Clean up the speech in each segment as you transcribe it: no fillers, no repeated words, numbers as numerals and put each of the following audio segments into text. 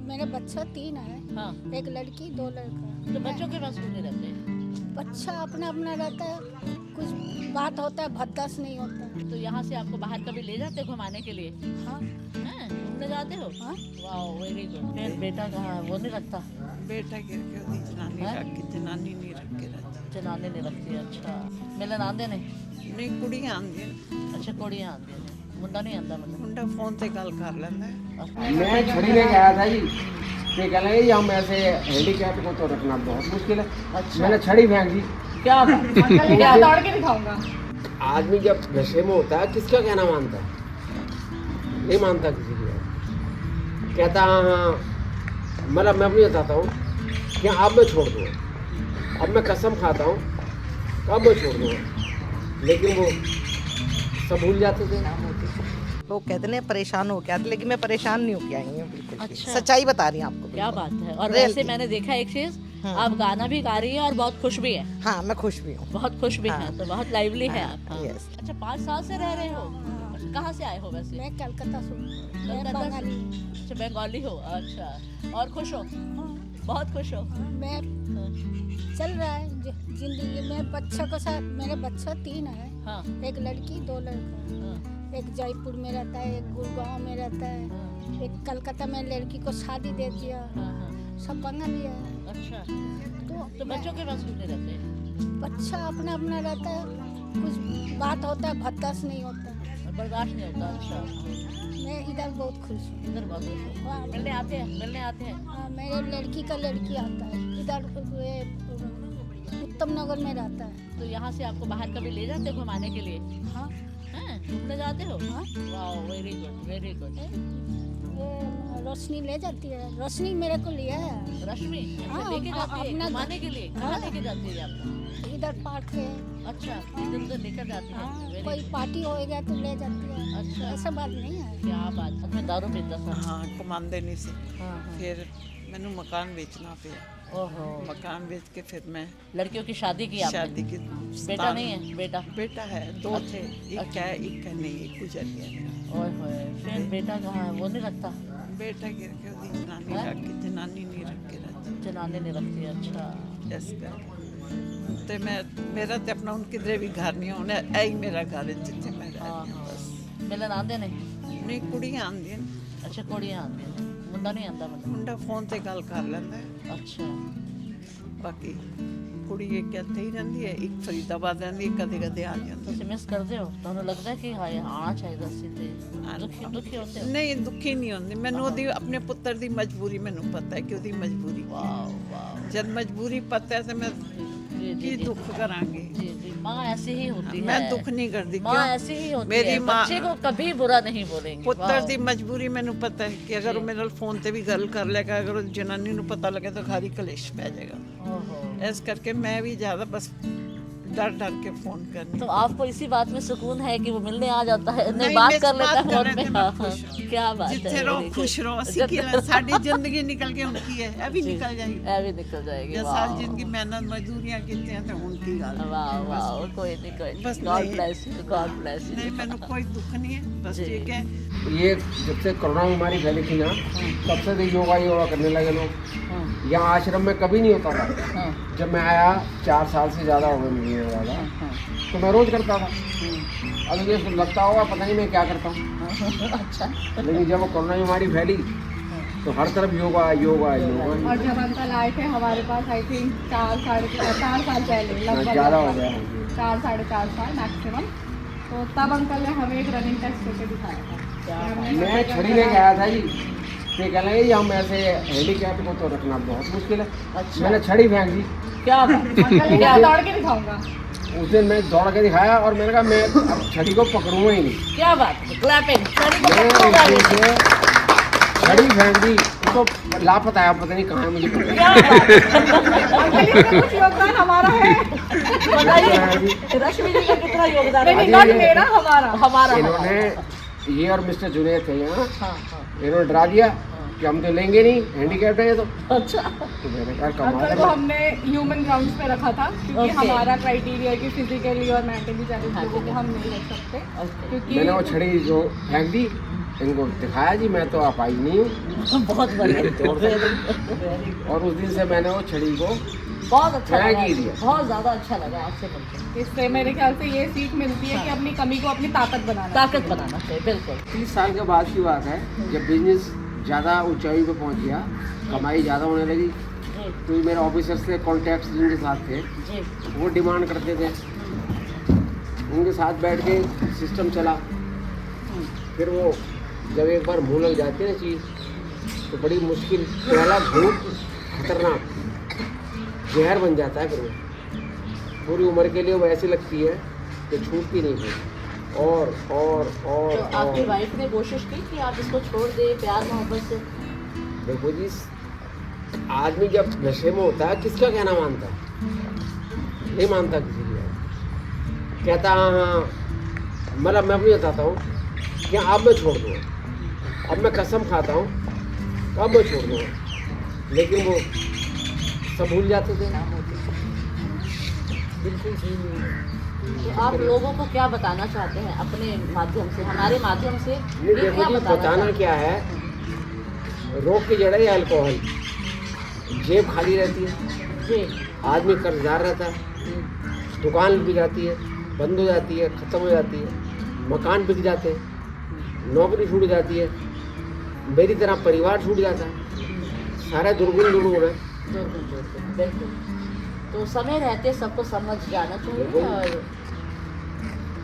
मेरे बच्चा 3 है। हाँ। एक लड़की 2 लड़का। तो बच्चों के पास क्यों नहीं रहते? बच्चा अपना अपना रहता है, कुछ बात होता है भद्दास नहीं होता। तो यहाँ से आपको बाहर कभी ले जाते घुमाने के लिए? हाँ हैं? घूमने जाते हो? हाँ। वाह, वेरी गुड। फिर बेटा कहाँ है? वो नहीं रखता? बेटा गिर के ਉਹਦੀ ਜਨਾਨੀ ਹੈਂ? ਰੱਖ ਕੇ ਜਨਾਨੀ ਨਹੀਂ ਰੱਖ ਕੇ ਰਾਜੀ जनाने नहीं रखती। अच्छा, मिलन आंदे ने? ਨਹੀਂ ਕੁੜੀਆਂ ਆਉਂਦੀਆਂ अच्छा, कुड़ियाँ आंदी ने, मुंडा नहीं आंदा मतलब? ਮੁੰਡਾ ਫੋਨ ਤੇ ਗੱਲ ਕਰ ਲੈਂਦਾ ਹੈ। मैं छड़ी लेके आया था जी, ये कह रहे हम ऐसे हैंडीकैप को तो रखना बहुत मुश्किल है। अच्छा। मैंने छड़ी फेंक दी। क्या बात? क्या दौड़ के दिखाऊंगा। आदमी जब नशे में होता है किसका कहना मानता है? नहीं मानता किसी की। कहता हाँ, मतलब मैं अपनी बताता हूँ कि अब मैं छोड़ दूँ, अब मैं कसम खाता हूँ अब मैं छोड़ दूँ, लेकिन वो सब भूल जाते थे। लोग कहते हैं परेशान हो गया, लेकिन मैं परेशान नहीं होके आई हूँ बिल्कुल भी। अच्छा। सच्चाई बता रही हूँ आपको क्या बिल्कुल। बात है। और Really? वैसे मैंने देखा एक चीज, आप गाना भी गा रही हैं और बहुत खुश भी हैं। हाँ, मैं खुश भी हूँ। बहुत खुश भी हाँ। हैं, तो बहुत लाइवली है आप। हाँ। yes। अच्छा, 5 साल से रह रहे हो? कहाँ से आए हो वैसे? मैं कलकत्ता से हूँ। मैं कलकत्ता से? बंगाली। अच्छा, बंगाली हो। अच्छा, और खुश हो? बहुत खुश हो? मैं चल रहा है जिंदगी में। बच्चा के साथ, मेरे बच्चा 3 है। हाँ। एक लड़की 2 लड़का। हाँ। एक जयपुर में रहता है, एक गुड़गांव में रहता है, एक कलकत्ता में लड़की को शादी दे दिया। हाँ, हाँ। सब बंगाली है। अच्छा, तो तो बच्चों के पास क्यों नहीं रहते? बच्चा अपना अपना रहता है, कुछ बात होता है भद्दास नहीं होता। बर्दाश्त नहीं होता। अच्छा, मैं इधर बहुत खुश हूँ। इधर बहुत खुश हो। हाँ, मिलने आते हैं? मिलने आते हैं? हाँ, मेरे लड़की का लड़की आता है इधर, ये उत्तम नगर में रहता है। तो यहाँ से आपको बाहर कभी ले जाते घुमाने के लिए? हाँ हैं? घूमने जाते हो? हाँ। वाह, वेरी गुड, वेरी गुड। ये रोशनी ले जाती है, रोशनी मेरे को लिया है रश्मि हाँ, लेके जाती है अपना घुमाने के लिए? कहाँ हाँ। लेके जाती है आपको? इधर पार्क है। अच्छा, इधर उधर लेकर जाती है। हाँ, Very कोई good। पार्टी होएगा तो ले जाती है। अच्छा। ऐसा बात नहीं है। क्या बात। मैं दारू पीता था। ਹਾਂ ਕਮਾਉਂਦੇ ਨਹੀਂ ਸੀ। हाँ, हाँ। ਫਿਰ ਮੈਨੂੰ ਮਕਾਨ ਵੇਚਣਾ ਪਿਆ। ओहो, मकान बेच के फिर मैं लड़कियों की शादी की आपने? शादी की। बेटा नहीं है? बेटा? बेटा है, 2 थे, एक अच्छा। है एक है नहीं, एक गुजर गया। ओए होए, फिर बेटा कहाँ है? वो नहीं रखता? बेटा गिर के ਉਹਦੀ ਜਨਾਨੀ ਹੈਂ? ਰੱਖ ਕੇ ਜਨਾਨੀ ਨਹੀਂ ਰੱਖ ਕੇ ਰਾਜੀ जनाने नहीं रखती। अच्छा, ਇਸ ਕਰਕੇ ਤੇ ਮੈਂ ਮੇਰਾ ਤੇ ਆਪਣਾ ਹੁਣ ਕਿਧਰੇ ਵੀ ਘਰ ਨਹੀਂ ਹੋਣਾ, ਇਹ ਹੀ ਮੇਰਾ ਘਰ ਹੈ ਜਿੱਥੇ ਮੈਂ ਰਹਿ हाँ, ਰਹੀ ਹਾਂ हाँ। ਬਸ। मिलन आंदे ने? ਨਹੀਂ ਕੁੜੀਆਂ ਆਉਂਦੀਆਂ ਨੇ, अच्छा, कुड़ियाँ आंदी ने, मुंडा नहीं आंदा मतलब? ਮੁੰਡਾ ਫੋਨ ਤੇ ਗੱਲ ਕਰ ਲੈਂਦਾ ਹੈ। अच्छा, ਬਾਕੀ ਕੁੜੀ ਇੱਕ ਇੱਥੇ ਹੀ ਰਹਿੰਦੀ ਹੈ, ਇੱਕ ਫਰੀਦਾਬਾਦ ਰਹਿੰਦੀ ਹੈ, ਕਦੇ ਕਦੇ ਆ ਜਾਂਦੀ ਤੁਸੀਂ ਮਿਸ ਕਰਦੇ ਹੋ? ਤੁਹਾਨੂੰ ਲੱਗਦਾ ਹੈ ਕਿ ਹਾਂ ਆਣਾ ਚਾਹੀਦਾ ਸੀ ਤੇ ਹੈ। ਦੁਖੀ ਹੁੰਦੇ ਹੋ? ਨਹੀਂ ਦੁਖੀ ਨਹੀਂ ਹੁੰਦੀ ਮੈਨੂੰ, ਉਹਦੀ ਆਪਣੇ ਪੁੱਤਰ ਦੀ ਮਜਬੂਰੀ ਮੈਨੂੰ ਪਤਾ ਹੈ ਕਿ ਉਹਦੀ ਮਜਬੂਰੀ ਕੀ ਹੈ। वाह वाह, जब मजबूरी पता है तो मैं जी की जी दुख करांगी। जी जी, माँ ऐसी ही होती है। मैं दुख नहीं करती माँ क्यों? ऐसी ही होती मेरी है, माँ- बच्चे को कभी बुरा नहीं बोलेंगे। ਪੁੱਤਰ वाह। ਦੀ ਮਜਬੂਰੀ ਮੈਨੂੰ ਪਤਾ ਹੈ ਕਿ ਅਗਰ ਉਹ ਮੇਰੇ ਨਾਲ ਫੋਨ ਤੇ ਵੀ ਗੱਲ ਕਰ ਲੇਗਾ, ਅਗਰ ਉਹ ਜਨਾਨੀ ਨੂੰ ਪਤਾ ਲੱਗੇ ਤਾਂ ਘਰ ਹੀ ਕਲੇਸ਼ ਪੈ ਜਾਏਗਾ। ओहो। ਇਸ ਕਰਕੇ ਮੈਂ ਵੀ ਜ਼ਿਆਦਾ ਬਸ डर डर के फोन करनी। तो आपको इसी बात में सुकून है कि वो मिलने आ जाता है, नहीं नहीं, बात मैं कर इस लेता है बात कर फोन रहे में? थे, मैं हाँ, खुश हूँ। क्या बात है, जिथे रहो very good। खुश रहो, ਅਸੀਂ ਕੀ ਸਾਡੀ ਜ਼ਿੰਦਗੀ ਨਿਕਲ ਕੇ ਹੁਣ ਕੀ ਹੈ, ਇਹ ਵੀ ਨਿਕਲ ਜਾਏਗੀ। ਇਹ ਵੀ ਨਿਕਲ ਜਾਏਗੀ। ਜੇ वाह। ਸਾਰੀ ਜ਼ਿੰਦਗੀ ਮਿਹਨਤ ਮਜ਼ਦੂਰੀਆਂ ਕੀਤੀਆਂ ਤੇ ਹੁਣ ਕੀ ਗੱਲ ਹੈ। वाह वाह, कोई नहीं कोई बस नहीं, गॉड नहीं। Bless you, God bless you. नहीं मैंने कोई दुख नहीं है, बस जी। ठीक है। ये जब से कोरोना बीमारी फैली थी ना, तब से तो योगा योगा करने लगे लोग। हाँ, यहाँ आश्रम में कभी नहीं होता था। हाँ, जब मैं आया 4 साल से ज़्यादा हो गए, नहीं हो ज़्यादा, हाँ, तो मैं रोज़ करता था। अब ये लगता होगा पता नहीं मैं क्या करता हूँ, अच्छा। लेकिन जब वो कोरोना बीमारी फैली तो हर तरफ योगा योगा योगा। और जब अंकल आए थे हमारे पास आई थिंक 4 साल पहले लगभग ज़्यादा हो गया। 4 साढ़े 4 साल मैक्सिमम, तो तब अंकल ने हमें एक रनिंग टेस्ट करके दिखाया था। क्या कि हमने मैं कैसे छड़ी करना लेके आया था जी, ये कह रहे हम ऐसे हैंडीकैप को तो रखना बहुत मुश्किल है। अच्छा। मैंने छड़ी फेंक दी। क्या बात। अंकल ने कहा दौड़ के दिखाऊंगा। उस दिन मैं दौड़ के दिखाया और मैंने कहा मैं अब छड़ी को पकड़ूंगा ही नहीं। क्या बात है, क्लैपिंग। छड़ी को मैं पकड़ूंगा इसी नहीं। से छड़ी फेंक दी, उसको लापता है, पता नहीं कहाँ है, मुझे पता नहीं। क्या बात है। अंकल इसमें कुछ योगदान हमारा है। बताइए रश्मि जी का कितना योगदान नहीं है? नॉट मेरा, हमारा। हमारा इन्होंने ये और मिस्टर जुनेद थे यहाँ, हाँ हाँ, इन्होंने डरा दिया कि हम तो लेंगे नहीं, हैंडीकैप्ड है ये तो। अच्छा। तो मैंने कहा कमाल अंकल है। को हमने ह्यूमन ग्राउंड्स पे रखा था क्योंकि Okay. हमारा क्राइटेरिया है कि फिजिकली और मेंटली चैलेंज लोगों को हम नहीं रख सकते Okay. क्योंकि मैंने वो छड़ी जो फेंक दी इनको दिखाया जी मैं तो आप आई नहीं हूँ। बहुत बढ़िया, तो और उस दिन से मैंने वो छड़ी को बहुत अच्छा ट्राई लगा, की दिया। बहुत ज़्यादा अच्छा लगा आपसे मिलकर। इससे मेरे ख्याल से ये सीख मिलती है कि अपनी कमी को अपनी ताकत बनाना ताकत बनाना चाहिए, बिल्कुल। 30 साल के बाद की बात है, जब बिजनेस ज़्यादा ऊंचाई पे पहुंच गया, कमाई ज़्यादा होने लगी, जी तो मेरे ऑफिसर से कॉन्टैक्ट्स जिनके साथ थे जी वो डिमांड करते थे, उनके साथ बैठ के सिस्टम चला। फिर वो जब एक बार मुँह लग जाती है ना चीज़ तो बड़ी मुश्किल, पहला भूख खतरनाक जहर बन जाता है। फिर वो पूरी उम्र के लिए वो ऐसी लगती है कि छूटती नहीं फिर। और तो आपकी वाइफ ने कोशिश की कि आप इसको छोड़ दें प्यार मोहब्बत से? देखो जी, आदमी जब नशे में होता है किसका कहना मानता है? नहीं मानता किसी की बात। कहता हाँ, मतलब मैं अपनी बताता हूँ कि अब मैं छोड़ दूँ, अब मैं कसम खाता हूँ अब मैं छोड़ दूँगा, लेकिन वो सब भूल जाते थे। बिल्कुल सही है। तो आप लोगों को क्या बताना चाहते हैं अपने माध्यम से, हमारे माध्यम से? नहीं ये देखो क्या जी, बताना बताना चाहते क्या है, रोग की जड़ है अल्कोहल। जेब खाली रहती है, हैं? जी आदमी कर्जदार रहता है, दुकान बिक जाती है, बंद हो जाती है, ख़त्म हो जाती है, मकान बिक जाते हैं, नौकरी छूट जाती है, मेरी तरह परिवार छूट जाता है, सारा दुर्गुण दुर्गुण है। बिल्कुल। तो समय रहते सबको समझ जाना चाहिए बिल्कुल। और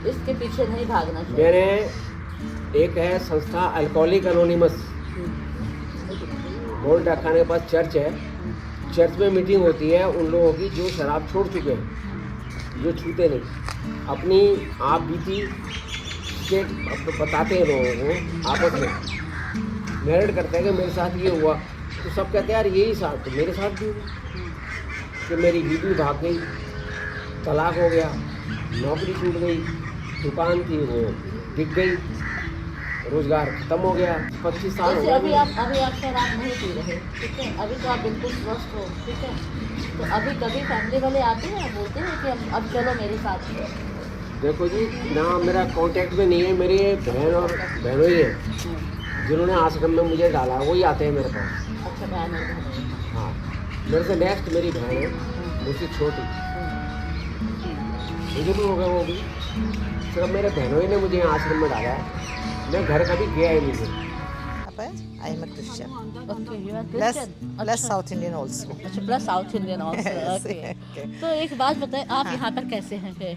इसके पीछे नहीं भागना चाहिए। मैंने एक है संस्था अल्कोहलिक एनोनिमस, गोल्ड डाकखाने के पास चर्च है, चर्च में मीटिंग होती है उन लोगों की जो शराब छोड़ चुके हैं, जो छूते नहीं। अपनी आप बीती स्टेट बताते हैं लोगों को, आपस में मैरिड करते हैं कि मेरे साथ ये हुआ, तो सब कहते हैं यार यही साथ तो मेरे साथ भी हुआ कि मेरी बीवी भाग गई, तलाक हो गया, नौकरी छूट गई, दुकान थी वो बिक गई, रोजगार खत्म हो गया, 25 साल हो जैसे अभी गए। आप शराब नहीं पी रहे, ठीक है, अभी तो आप बिल्कुल स्वस्थ हो, ठीक है। तो अभी कभी फैमिली वाले आते हैं, बोलते हैं कि अब चलो मेरे साथ। देखो जी, ना मेरा कांटेक्ट में नहीं है, मेरी बहन और बहनों ही है जिन्होंने आश्रम में मुझे डाला, वही आते हैं मेरे पास। अच्छा बहन और बहन। हाँ, मेरे से नेक्स्ट मेरी बहन है, मुझसे छोटी, बुजुर्ग हो गए वो भी। सिर्फ मेरे बहनों ही ने मुझे यहाँ आश्रम में डाला है, मैं घर कभी गया ही नहीं हूँ। I am a Christian. Okay, you are Plus, Christian. plus South Indian also. अच्छा, plus South Indian also. Yes, okay. okay. तो एक बात बताएं, आप यहाँ पर कैसे हैं फिर?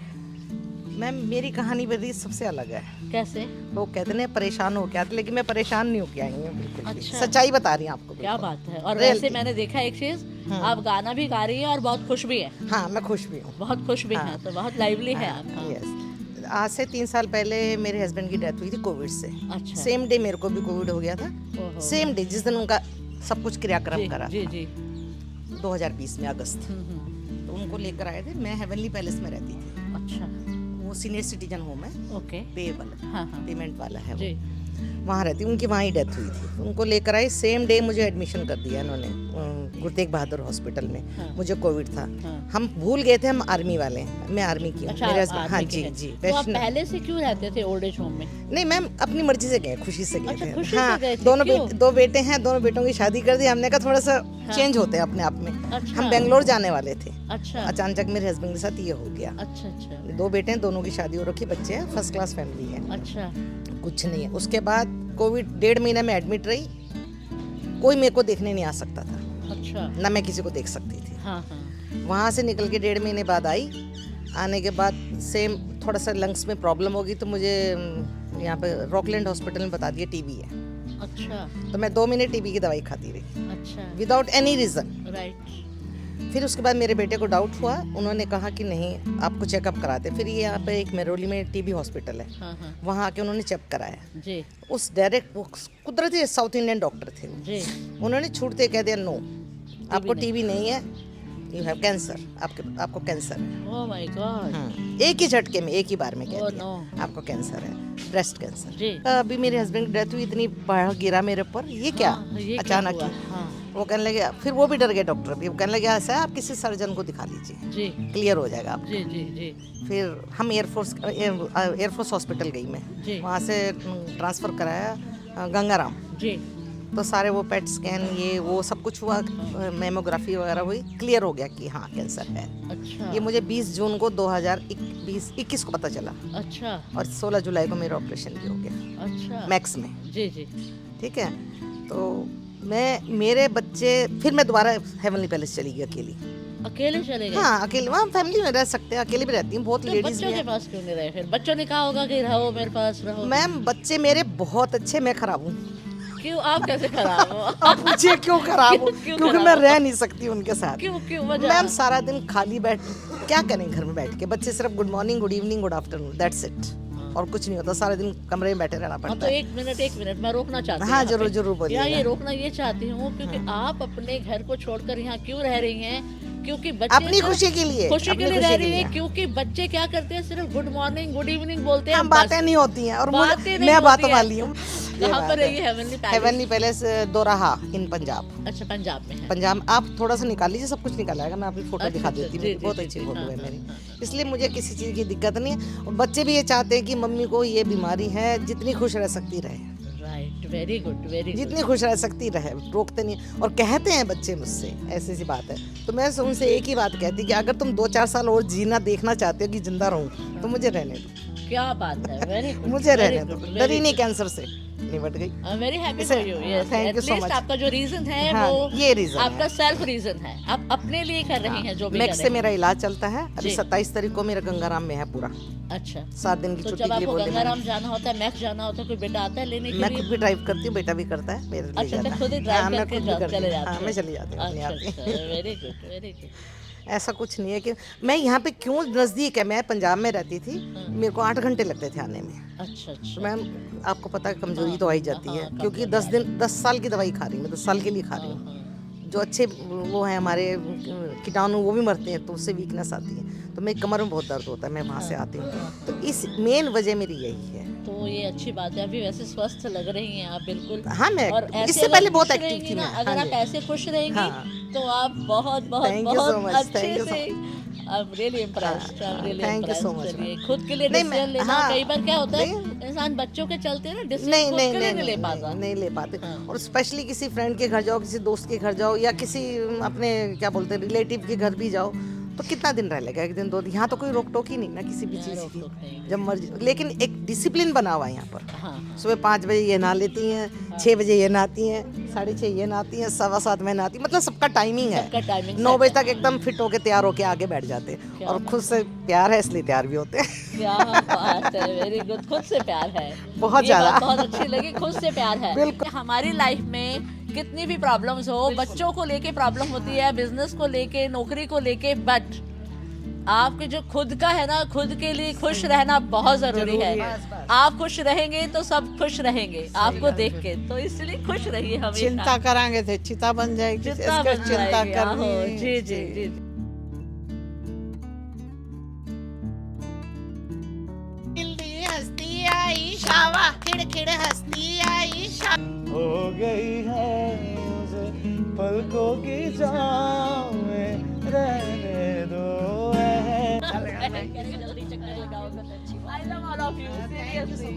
मैम मेरी कहानी बड़ी सबसे अलग है। कैसे? लोग कहते हैं परेशान हो क्या, लेकिन मैं परेशान नहीं हो के आई हूँ बिल्कुल भी। अच्छा। सच्चाई बता रही हूँ आपको। क्या बिल्कुल। बात है। और Reality. वैसे मैंने देखा एक चीज, आप गाना भी गा रही हैं और बहुत खुश भी हैं। हाँ, मैं खुश भी हूँ। बहुत खुश भी हाँ। हैं, तो बहुत लाइवली है आप। हाँ। यस। आज से 3 साल पहले मेरे हस्बैंड की डेथ हुई थी कोविड से। अच्छा। सेम डे मेरे को भी कोविड हो गया था। ओहो। सेम डे जिस दिन उनका सब कुछ क्रियाक्रम जी करा जी था, जी। 2020 में अगस्त। हम्म। तो उनको लेकर आए थे। मैं हेवनली पैलेस में रहती थी। अच्छा, वो सीनियर सिटीजन होम है, ओके। पेएबल, हाँ हाँ पेमेंट वाला है जी। वो। वहाँ रहती, उनकी वहाँ ही डेथ हुई थी। उनको लेकर आए, सेम डे मुझे एडमिशन कर दिया इन्होंने गुरु तेग बहादुर हॉस्पिटल में। हाँ। मुझे कोविड था। हाँ। हम भूल गए थे हम आर्मी वाले हैं। मैं आर्मी की हूँ। अच्छा, मेरे आप husband- आर्मी हाँ के जी हैं। जी, तो आप वैष्णव। पहले से क्यों रहते थे ओल्ड एज होम में? नहीं मैम, अपनी मर्जी से गए, खुशी से गए अच्छा, थे। खुशी से हाँ, गए थे, दोनों क्यों? दो बेटे हैं, दोनों बेटों की शादी कर दी हमने। कहा थोड़ा सा चेंज होते हैं अपने आप में। अच्छा। हम बेंगलोर जाने वाले थे, अच्छा अचानक मेरे हस्बैंड के साथ ये हो गया। अच्छा अच्छा 2 बेटे हैं, दोनों की शादी हो रखी, बच्चे हैं, फर्स्ट क्लास फैमिली है, अच्छा। कुछ नहीं है। उसके बाद कोविड 1.5 महीना में एडमिट रही। कोई मेरे को देखने नहीं आ सकता था, अच्छा। ना मैं किसी को देख सकती थी। हाँ हाँ वहाँ से निकल के 1.5 महीने बाद आई। आने के बाद सेम थोड़ा सा लंग्स में प्रॉब्लम होगी, तो मुझे यहाँ पे रॉकलैंड हॉस्पिटल में बता दिया टीबी है। अच्छा तो मैं 2 महीने टीबी की दवाई खाती रही अच्छा। Without any reason. राइट। फिर उसके बाद मेरे बेटे को डाउट हुआ, उन्होंने कहा कि नहीं आपको चेकअप कराते। फिर ये यहाँ पे एक मेरोली में टीबी हॉस्पिटल है, हाँ हाँ वहाँ आके उन्होंने चेक कराया। जी उस डायरेक्ट वो कुदरती साउथ इंडियन डॉक्टर थे वो। जी। उन्होंने छूटते कह दिया नो, आपको नहीं। टीबी नहीं है, यू हैव कैंसर, आपको कैंसर है। Oh my God. एक ही झटके में, एक ही बार में कह Oh, दिया no. आपको कैंसर है, ब्रेस्ट कैंसर। जी। अभी मेरे हस्बैंड की डेथ हुई, इतनी पहाड़ गिरा मेरे ऊपर, ये क्या हाँ, ये क्या अचानक हुआ? ही। हाँ वो कहने लगे, फिर वो भी डर गए डॉक्टर भी। वो कहने लगे ऐसा है आप किसी सर्जन को दिखा लीजिए, जी क्लियर हो जाएगा आप। जी जी जी फिर हम एयरफोर्स हॉस्पिटल गई मैं, जी। वहाँ से ट्रांसफ़र कराया। गंगाराम। जी। तो सारे वो पेट स्कैन ये वो सब कुछ हुआ, मेमोग्राफी वगैरह हुई, क्लियर हो गया कि हाँ कैंसर है। अच्छा। ये मुझे 20 जून को 2021 को पता चला अच्छा। और 16 जुलाई को मेरा ऑपरेशन भी हो गया अच्छा। मैक्स में। जी जी। ठीक है, तो मेरे बच्चे फिर मैं दोबारा हेवनली पैलेस चली गई अकेली। अकेले चले गए? हाँ अकेले, वहाँ फैमिली में रह सकते हैं, अकेले भी रहती हूँ, बहुत तो लेडीज बच्चों के पास क्यों नहीं रहे फिर? बच्चों ने कहा होगा कि रहो मेरे पास रहो। मैम बच्चे मेरे बहुत अच्छे, मैं खराब हूँ। क्यों? आप कैसे खराब हो? आप पूछिए क्यों खराब हूँ? क्यों क्योंकि खराब मैं हो? रह नहीं सकती उनके साथ। क्यों क्यों वजह? मैम सारा दिन खाली बैठ, क्या करें घर में बैठ के? बच्चे सिर्फ good morning, good evening, good afternoon, that's it, और कुछ नहीं होता। सारा दिन कमरे में बैठे रहना हाँ पड़ता तो है। एक मिनट मैं रोकना चाहती हूँ। हाँ यहाँ जरूर पे। जरूर बोलिए। यहाँ ये रोकना ये चाहती हूँ क्योंकि आप अपने घर को छोड़कर यहाँ क्यों रह रही हैं? क्योंकि बच्चे अपनी तो खुशी के लिए, खुशी अपनी के लिए खुशी रह के रही लिए। है, क्योंकि बच्चे क्या करते हैं, सिर्फ गुड मॉर्निंग गुड इवनिंग बोलते हैं। हम बातें नहीं होती हैं, और बातें मुझे नहीं मैं होती बातों हैं। वाली हूँ। कहाँ पर है ये heavenly palace? Heavenly palace Doraha in Punjab. अच्छा, पंजाब में है। पंजाब आप थोड़ा सा निकाल लीजिए, सब कुछ निकाल आएगा, मैं आपकी फोटो अच्छा, दिखा अच्छा, देती जी, हूँ, जी, बहुत जी, अच्छी जी, फोटो हाँ, है हाँ, मेरी, हाँ। इसलिए मुझे किसी चीज़ की दिक्कत नहीं है। और बच्चे भी ये चाहते हैं कि मम्मी को ये बीमारी है, जितनी खुश रह सकती रहे, right, very good very good. जितनी खुश रह सकती रहे, रोकते नहीं। और कहते हैं बच्चे मुझसे, ऐसी सी बात है, तो मैं उनसे एक ही बात कहती कि अगर तुम 2-4 साल और जीना देखना चाहते हो कि जिंदा रहूं, तो मुझे रहने दो। क्या बात है, वेरी गुड। मुझे रहने दो, डरी नहीं कैंसर से, निपट गई। आई एम वेरी हैप्पी इसे- for you. Yes, thank at you so least much। आपका जो रीजन है हाँ, वो ये reason आपका है। सेल्फ रीजन है। आप अपने लिए कर रही हैं जो भी कर मैक्स से रही मेरा इलाज चलता है अभी। जी। 27 तारीख को मेरा गंगाराम में है पूरा, हैं। अच्छा, 7 दिन की तो छुट्टी जब के लिए आपको बोले गंगाराम मैंने। जाना होता है, मैक्स जाना होता है, कोई बेटा आता है लेने के मैं लिए? खुद भी ड्राइव करती हूँ, बेटा भी करता है, मेरे लिए अच्छा, जाता तो है। खुद ही ड्राइव हाँ, मैं करके खुद भी करती चले हूँ। जाते हाँ, हैं? मैं चली जाती हूँ अपने आप ही। अच्छा, वेरी गुड वेरी गुड। ऐसा कुछ नहीं है कि मैं यहाँ पे क्यों, नज़दीक है, मैं पंजाब में रहती थी, मेरे को 8 घंटे लगते थे आने में। अच्छा तो अच्छा। मैम आपको पता है कमजोरी तो आ ही जाती है, हाँ, क्योंकि कमजोरी 10 साल की दवाई खा रही हूँ मैं, 10 साल के लिए खा रही हूँ। जो अच्छे वो हैं हमारे कीटाणु, वो भी मरते हैं, तो उससे वीकनेस आती है। तो मेरी कमर में बहुत दर्द होता है, मैं वहाँ से आती हूँ, तो इस मेन वजह मेरी यही है। तो ये अच्छी बात है, अभी वैसे स्वस्थ लग रही हैं आप बिल्कुल। हाँ, मैं और ऐसे इससे अगर पहले बहुत खुश एक्टिव रहेंगी थी ना, मैं। अगर हाँ आप जी। ऐसे खुश रहेंगी हाँ। तो आप बहुत बहुत Thank you so बहुत much, अच्छे thank you so से I am really impressed. I am really Thank you so much, चलिए, ma'am। खुद के लिए नहीं, डिसीजन लेना हाँ, कई बार क्या होता है, नहीं। इंसान बच्चों के चलते ना डिसीजन नहीं खुद नहीं के लिए नहीं नहीं ले पाता। नहीं ले पाते। हाँ। और स्पेशली किसी फ्रेंड के घर जाओ, किसी दोस्त के घर जाओ, या किसी अपने क्या बोलते हैं रिलेटिव के घर भी जाओ, तो कितना दिन रह लेगा, 1 दिन 2 दिन। यहाँ तो कोई रोक टोक ही नहीं ना किसी भी यहाँ चीज़ रोक-टोक नहीं। की, जब मर्जी। लेकिन एक डिसिप्लिन बना हुआ है यहाँ पर। हाँ हाँ। सुबह 5 बजे ये नहा लेती हैं, 6 बजे ये नहाती हैं, 6:30 ये नहाती हैं, 7:15 में नहाती, मतलब सबका टाइमिंग है। सबका timing 9 set बजे है। तक एकदम फिट होके तैयार होके आगे बैठ जाते हैं, क्या और बात खुद से प्यार है इसलिए तैयार भी होते हैं। क्या बात है, वेरी गुड। खुद से प्यार है, बहुत ये ज़्यादा। बात बहुत अच्छी लगी, खुद से प्यार है। बिल्कुल। हमारी लाइफ में कितनी भी प्रॉब्लम्स हो, बच्चों को लेके प्रॉब्लम होती है, बिजनेस को लेके, नौकरी को लेके, बट आपके जो खुद का है ना, खुद के लिए खुश रहना बहुत जरूरी है। आप खुश रहेंगे तो सब खुश रहेंगे आपको देख के, तो इसलिए खुश रहिए हमेशा। चिंता करांगे तो चिता बन जाएगी, चिंता इसका बन चिंता जाएगी, आहो, करनी जी जी जी। हस्ती आई शावा, खिड़ हस्ती आई हो गई है उसे पलकों की छाँव में रहने दो जल्दी चक्कर लगाओ, अच्छी बात। I love all of you, seriously.